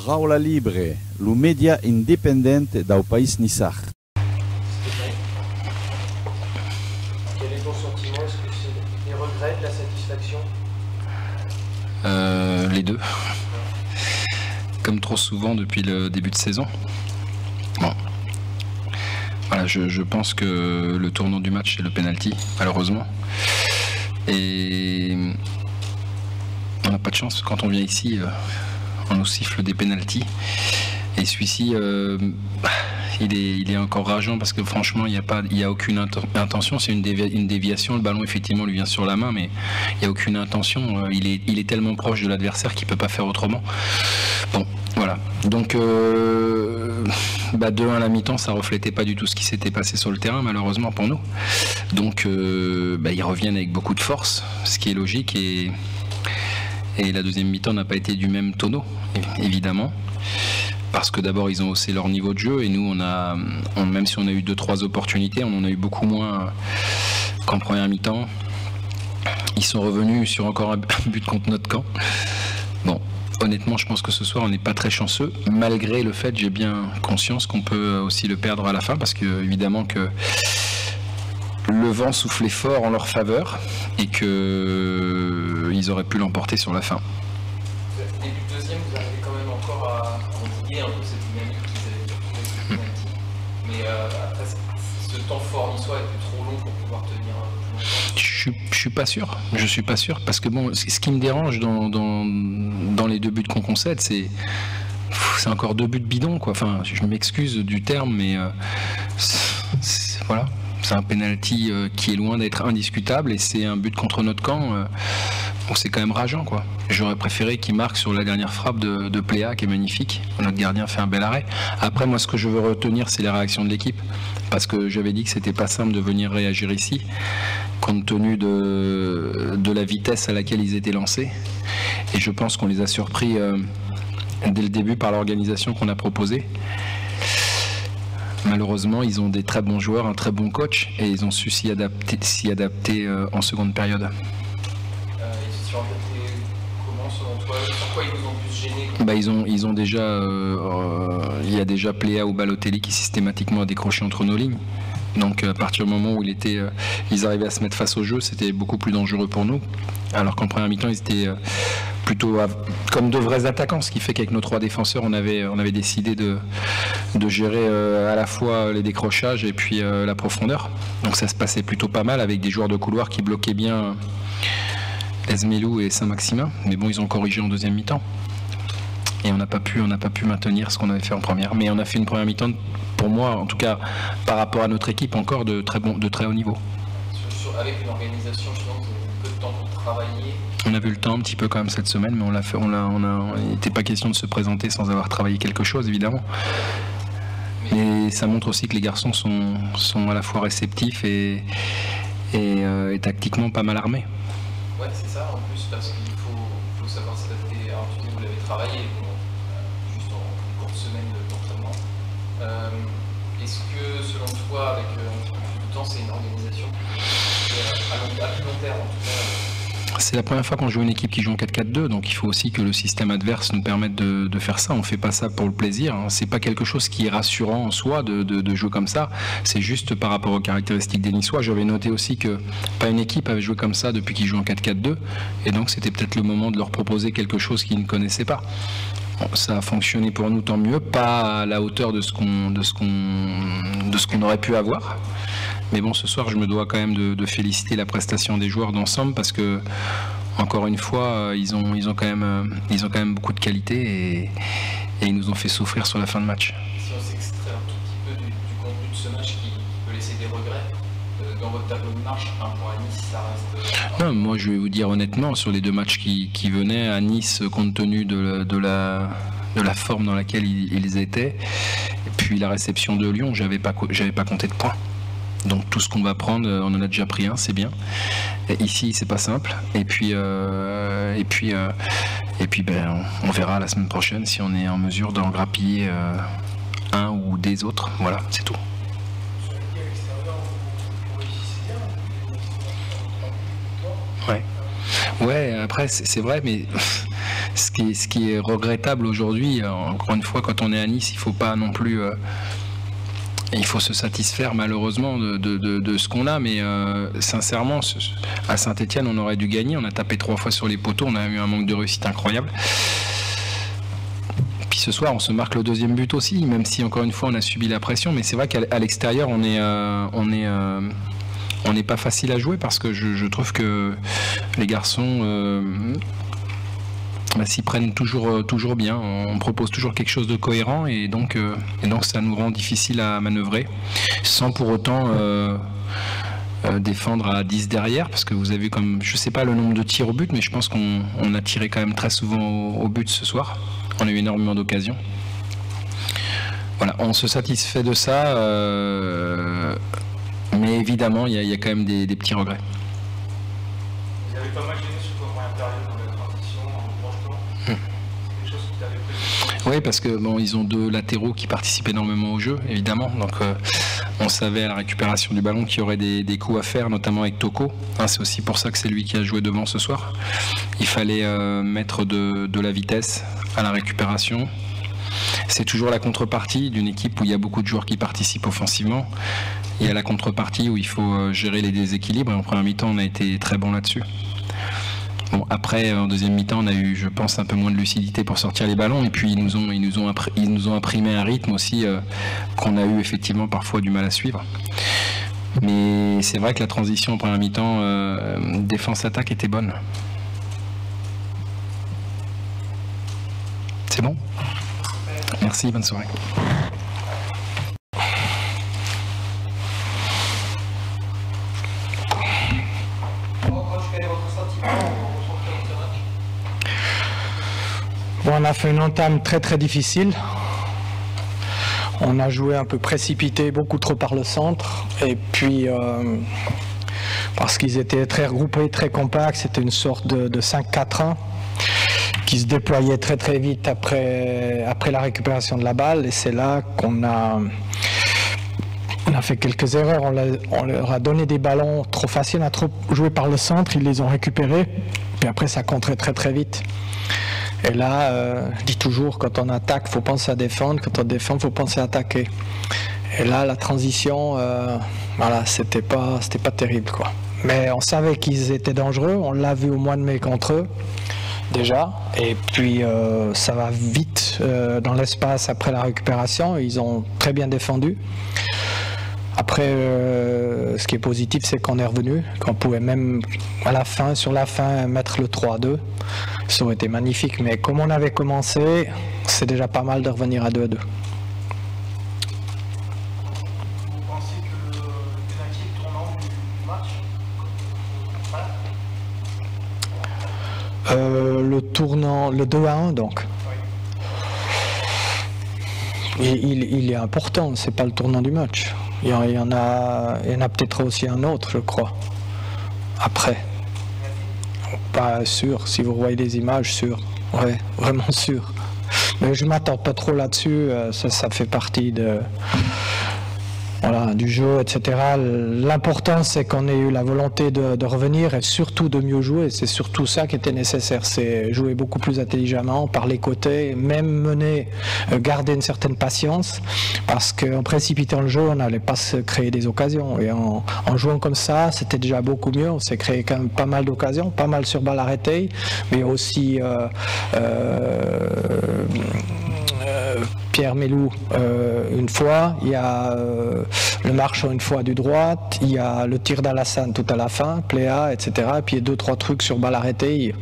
Raula Libre, lo media independente do país Nissar. Quel est ton sentiment? Est-ce que c'est des regrets, de la satisfaction? Les deux. Comme trop souvent depuis le début de saison. Bon. Voilà, je pense que le tournant du match, c'est le penalty, malheureusement. Et on n'a pas de chance. Quand on vient ici, on nous siffle des penaltys. Et celui-ci, il est encore rageant parce que franchement, il n'y a aucune intention. C'est une déviation. Le ballon, effectivement, lui vient sur la main, mais il n'y a aucune intention. Il est tellement proche de l'adversaire qu'il ne peut pas faire autrement. Bon, voilà. Donc, 2-1 à la mi-temps, ça ne reflétait pas du tout ce qui s'était passé sur le terrain, malheureusement pour nous. Donc, ils reviennent avec beaucoup de force, ce qui est logique. Et la deuxième mi-temps n'a pas été du même tonneau, évidemment. Parce que d'abord ils ont haussé leur niveau de jeu et nous même si on a eu 2-3 opportunités, on en a eu beaucoup moins qu'en première mi-temps. Ils sont revenus sur encore un but contre notre camp. Bon, honnêtement je pense que ce soir on n'est pas très chanceux, malgré le fait, j'ai bien conscience qu'on peut aussi le perdre à la fin, parce que évidemment que le vent soufflait fort en leur faveur et qu'ils auraient pu l'emporter sur la fin. Début de deuxième, vous arrivez quand même encore à endiguer un peu cette dynamique qu'ils avaient retrouvée sur le penalty. Mais après, ce temps fort niçois était trop long pour pouvoir tenir plus longtemps. Je suis pas sûr. Je suis pas sûr parce que bon, ce qui me dérange dans les deux buts qu'on concède, c'est encore 2 buts bidons, quoi. Enfin, je m'excuse du terme, mais voilà. C'est un penalty qui est loin d'être indiscutable et c'est un but contre notre camp. Bon, c'est quand même rageant, quoi. J'aurais préféré qu'il marque sur la dernière frappe de Pléa qui est magnifique. Notre gardien fait un bel arrêt. Après, moi, ce que je veux retenir, c'est les réactions de l'équipe. Parce que j'avais dit que c'était pas simple de venir réagir ici, compte tenu de la vitesse à laquelle ils étaient lancés. Et je pense qu'on les a surpris dès le début par l'organisation qu'on a proposée. Malheureusement, ils ont des très bons joueurs, un très bon coach, et ils ont su s'y adapter en seconde période. Ils se sont adaptés comment selon toi? Pourquoi ils nous ont plus gênés? Ils ont déjà, il y a déjà Pléa ou Balotelli qui systématiquement a décroché entre nos lignes. Donc à partir du moment où ils arrivaient à se mettre face au jeu, c'était beaucoup plus dangereux pour nous. Alors qu'en première mi-temps, ils étaient plutôt comme de vrais attaquants, ce qui fait qu'avec nos 3 défenseurs, on avait décidé de gérer à la fois les décrochages et puis la profondeur. Donc ça se passait plutôt pas mal avec des joueurs de couloir qui bloquaient bien Esmelou et Saint-Maximin. Mais bon, ils ont corrigé en deuxième mi-temps. Et on n'a pas pu maintenir ce qu'on avait fait en première. Mais on a fait une première mi-temps, pour moi, en tout cas, par rapport à notre équipe, encore de très haut niveau. Avec une organisation, je pense, peu de temps pour travailler. On a eu le temps un petit peu quand même cette semaine, mais il n'était pas question de se présenter sans avoir travaillé quelque chose, évidemment. Mais ça montre aussi que les garçons sont à la fois réceptifs et tactiquement pas mal armés. Ouais, c'est ça, en plus, parce qu'il faut savoir s'adapter. Alors, tu dis, vous l'avez travaillé, juste en une courte semaine d'entraînement. Est-ce que, selon toi, avec un petit peu plus de temps, c'est une organisation à plus long terme, en tout cas? C'est la première fois qu'on joue une équipe qui joue en 4-4-2, donc il faut aussi que le système adverse nous permette de faire ça. On ne fait pas ça pour le plaisir, hein. C'est pas quelque chose qui est rassurant en soi de jouer comme ça. C'est juste par rapport aux caractéristiques des Niçois. J'avais noté aussi que pas une équipe avait joué comme ça depuis qu'ils jouent en 4-4-2, et donc c'était peut-être le moment de leur proposer quelque chose qu'ils ne connaissaient pas. Bon, ça a fonctionné pour nous, tant mieux, pas à la hauteur de ce qu'on aurait pu avoir. Mais bon, ce soir, je me dois quand même de féliciter la prestation des joueurs d'ensemble parce que, encore une fois, ils ont quand même beaucoup de qualité et ils nous ont fait souffrir sur la fin de match. Si on s'extrait un tout petit peu du contenu de ce match qui peut laisser des regrets, dans votre tableau de marche, un point à Nice, ça reste... Non, moi, je vais vous dire honnêtement, sur les 2 matchs qui venaient à Nice, compte tenu de la forme dans laquelle ils étaient, et puis la réception de Lyon, j'avais pas compté de points. Donc tout ce qu'on va prendre, on en a déjà pris un, c'est bien. Et ici, c'est pas simple. Et puis, on verra la semaine prochaine si on est en mesure d'en grappiller un ou des autres. Voilà, c'est tout. Ouais. Ouais, après c'est vrai, mais Ce qui est regrettable aujourd'hui, encore une fois, quand on est à Nice, il faut pas non plus... il faut se satisfaire malheureusement de ce qu'on a, mais sincèrement, à Saint-Etienne, on aurait dû gagner. On a tapé 3 fois sur les poteaux, on a eu un manque de réussite incroyable. Puis ce soir, on se marque le 2e but aussi, même si encore une fois, on a subi la pression. Mais c'est vrai qu'à l'extérieur, on n'est pas facile à jouer parce que je trouve que les garçons s'y prennent toujours bien. On propose toujours quelque chose de cohérent et donc ça nous rend difficile à manœuvrer sans pour autant défendre à 10 derrière, parce que vous avez comme, je sais pas le nombre de tirs au but, mais je pense qu'on a tiré quand même très souvent au but ce soir. On a eu énormément d'occasions. Voilà, on se satisfait de ça, mais évidemment il y a quand même des petits regrets. Vous avez pas mal gêné sur le moyen période dans la transition, en projetant. C'est quelque chose qui t'avait pris. Oui, parce que bon, ils ont 2 latéraux qui participent énormément au jeu, évidemment. Donc on savait à la récupération du ballon qu'il y aurait des coups à faire, notamment avec Toko. Hein, c'est aussi pour ça que c'est lui qui a joué devant ce soir. Il fallait mettre de la vitesse à la récupération. C'est toujours la contrepartie d'une équipe où il y a beaucoup de joueurs qui participent offensivement. Il y a la contrepartie où il faut gérer les déséquilibres. Et en première mi-temps, on a été très bon là-dessus. Bon, après, en deuxième mi-temps, on a eu, je pense, un peu moins de lucidité pour sortir les ballons. Et puis, ils nous ont imprimé un rythme aussi qu'on a eu effectivement parfois du mal à suivre. Mais c'est vrai que la transition en première mi-temps, défense-attaque était bonne. C'est bon ? Merci, bonne soirée. Bon, on a fait une entame très très difficile. On a joué un peu précipité, beaucoup trop par le centre. Et puis, parce qu'ils étaient très regroupés, très compacts, c'était une sorte de 5-4-1 qui se déployait très très vite après la récupération de la balle. Et c'est là qu'on a fait quelques erreurs. On leur a donné des ballons trop faciles, on a trop joué par le centre, ils les ont récupérés. Puis après, ça contrait très très vite. Et là, je dis toujours, quand on attaque, il faut penser à défendre. Quand on défend, il faut penser à attaquer. Et là, la transition, voilà, c'était pas terrible, quoi. Mais on savait qu'ils étaient dangereux. On l'a vu au mois de mai contre eux, déjà. Et puis, ça va vite dans l'espace après la récupération. Ils ont très bien défendu. Après, ce qui est positif, c'est qu'on est revenu, qu'on pouvait même, à la fin, sur la fin, mettre le 3-2. Ça aurait été magnifique, mais comme on avait commencé, c'est déjà pas mal de revenir à 2-2. Vous pensez que le pénalty est tournant du match? Voilà. Le tournant, le 2-1, donc. Oui. Il est important, c'est pas le tournant du match. Il y en a peut-être aussi un autre, je crois. Après. Pas sûr, si vous voyez les images, sûr. Ouais, vraiment sûr. Mais je ne m'attends pas trop là-dessus, ça fait partie du jeu, etc. L'important, c'est qu'on ait eu la volonté de revenir et surtout de mieux jouer. C'est surtout ça qui était nécessaire, c'est jouer beaucoup plus intelligemment, par les côtés, même mener, garder une certaine patience, parce qu'en précipitant le jeu, on n'allait pas se créer des occasions. Et en jouant comme ça, c'était déjà beaucoup mieux. On s'est créé quand même pas mal d'occasions, pas mal sur balle arrêtée, mais aussi Pierre Melou une fois, il y a le Marchand une fois du droite, il y a le tir d'Alassane tout à la fin, Pléa, etc. Et puis il y a 2-3 trucs sur balle arrêtée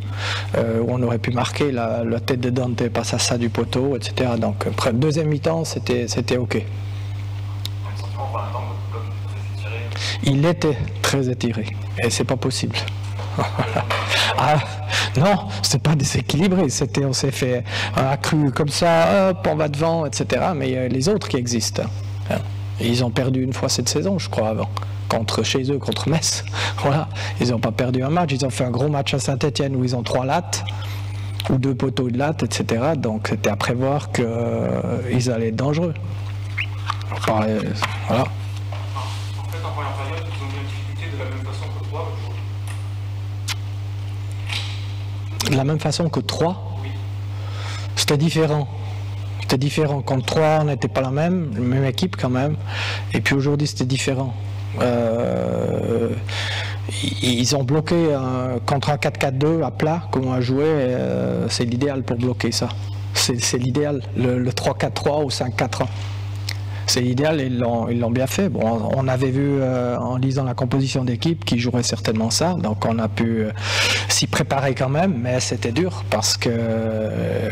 où on aurait pu marquer, la tête de Dante passe à ça du poteau, etc. Donc après, deuxième mi-temps, c'était ok. Il était très étiré et c'est pas possible. Ah, non, c'est pas déséquilibré, on s'est fait un cru comme ça, hop, on va devant, etc. Mais il y a les autres qui existent. Et ils ont perdu une fois cette saison, je crois, avant, chez eux, contre Metz. Voilà, ils n'ont pas perdu un match, ils ont fait un gros match à Saint-Etienne où ils ont 3 lattes, ou 2 poteaux de lattes, etc. Donc c'était à prévoir qu'ils allaient être dangereux. Voilà. En fait, en première période, ils ont eu une difficulté de la même façon que toi. De la même façon que 3 ? Oui. C'était différent. C'était différent. Contre 3, on n'était pas la même équipe quand même. Et puis aujourd'hui, c'était différent. Ils ont bloqué contre un 4-4-2 à plat, comme on a joué. C'est l'idéal pour bloquer ça. C'est l'idéal. Le 3-4-3 ou 5-4-1. C'est l'idéal et ils l'ont bien fait. Bon, on avait vu en lisant la composition d'équipe qu'ils joueraient certainement ça, donc on a pu s'y préparer quand même, mais c'était dur parce que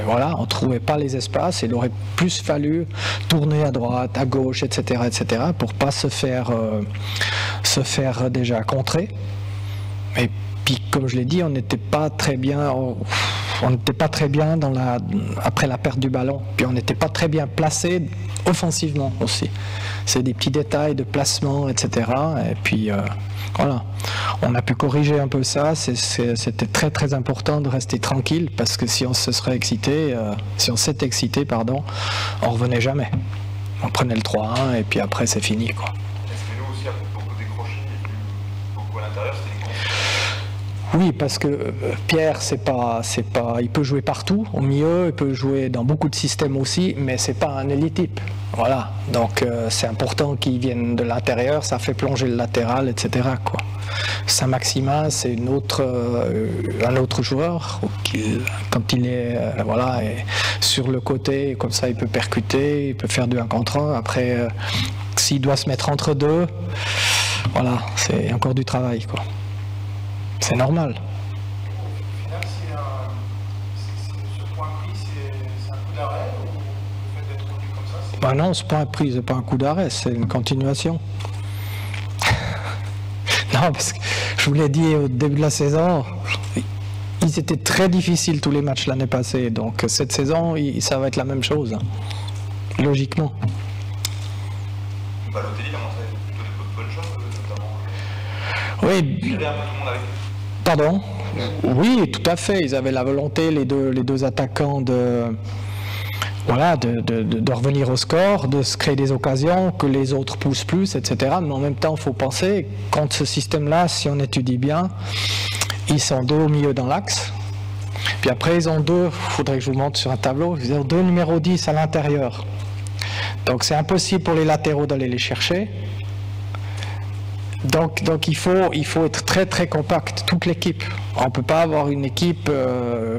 voilà, on trouvait pas les espaces. Il aurait plus fallu tourner à droite, à gauche, etc., pour pas se faire déjà contrer. Et puis, comme je l'ai dit, on n'était pas très bien. On n'était pas très bien après la perte du ballon. Puis on n'était pas très bien placé offensivement aussi. C'est des petits détails de placement, etc. Et puis voilà, on a pu corriger un peu ça. C'était très très important de rester tranquille parce que si on s'était excité, on revenait jamais. On prenait le 3-1 et puis après c'est fini, quoi. Est-ce que nous aussi, après beaucoup décroché et beaucoup à l'intérieur, c'était une grosse... Oui, parce que Pierre, il peut jouer partout, au milieu, il peut jouer dans beaucoup de systèmes aussi, mais c'est pas un élite type. Voilà, donc c'est important qu'il vienne de l'intérieur, ça fait plonger le latéral, etc., quoi. Saint-Maximin, c'est un autre joueur, quand il est sur le côté, comme ça il peut percuter, il peut faire du 1 contre 1. Après, s'il doit se mettre entre deux, voilà, c'est encore du travail, quoi. C'est normal. Au final, ce point pris, c'est un coup d'arrêt ou le fait d'être revenu comme ça? Ben non, ce point pris, c'est pas un coup d'arrêt, c'est une continuation. Non, parce que je vous l'ai dit au début de la saison, ils étaient très difficiles tous les matchs l'année passée, donc cette saison, ça va être la même chose, hein, logiquement. Balotelli a montré plutôt de bonnes choses, notamment. Oui. Il y avait un peu tout le monde avec. Pardon? Oui, tout à fait. Ils avaient la volonté, les deux attaquants, de revenir au score, de se créer des occasions, que les autres poussent plus, etc. Mais en même temps, il faut penser, contre ce système-là, si on étudie bien, ils sont 2 au milieu dans l'axe. Puis après, ils ont 2, il faudrait que je vous montre sur un tableau, ils ont 2 numéros 10 à l'intérieur. Donc c'est impossible pour les latéraux d'aller les chercher. Donc il faut être très très compact, toute l'équipe. On ne peut pas avoir une équipe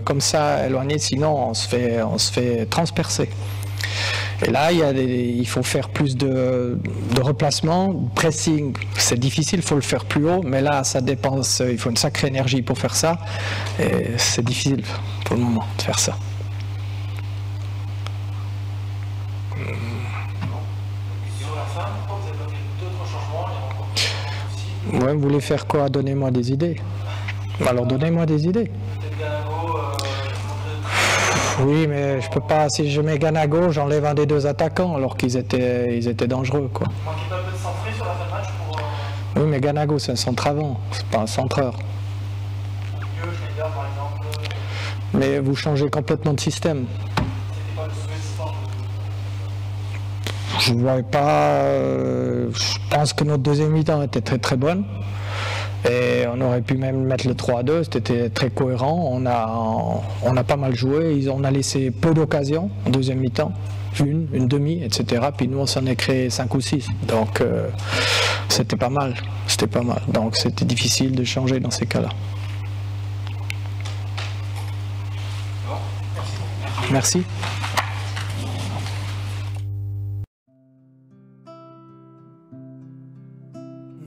comme ça éloignée, sinon on se fait transpercer. Et là, il faut faire plus de replacement, pressing, c'est difficile, il faut le faire plus haut, mais là, ça dépense, il faut une sacrée énergie pour faire ça, et c'est difficile pour le moment de faire ça. Ouais, vous voulez faire quoi? Donnez-moi des idées. Alors donnez-moi des idées. Oui, mais je peux pas. Si je mets Ganago, j'enlève un des 2 attaquants alors qu'ils étaient dangereux, quoi. Manquait pas un peu de centré sur la fin de match pour. Oui, mais Ganago, c'est un centre avant, c'est pas un centreur. Mieux, Schneider, par exemple. Mais vous changez complètement de système. C'était pas le souhait de Je vois pas. Je pense que notre deuxième mi-temps était très très bonne. Et on aurait pu même mettre le 3-2, c'était très cohérent. On a pas mal joué. On a laissé peu d'occasions en deuxième mi-temps. Une demi, etc. Puis nous, on s'en est créé 5 ou 6. Donc c'était pas mal. C'était pas mal. Donc c'était difficile de changer dans ces cas-là. Merci.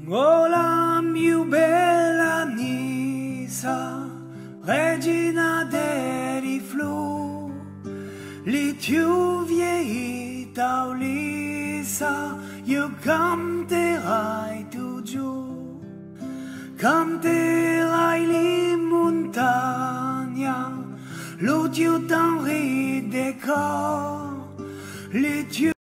Oh la più bella Nisa, regina dei flu, li più vieilli Taulisa, io canterai tu giù, canterai li montagna, l'odio d'Henri Décor, les dieux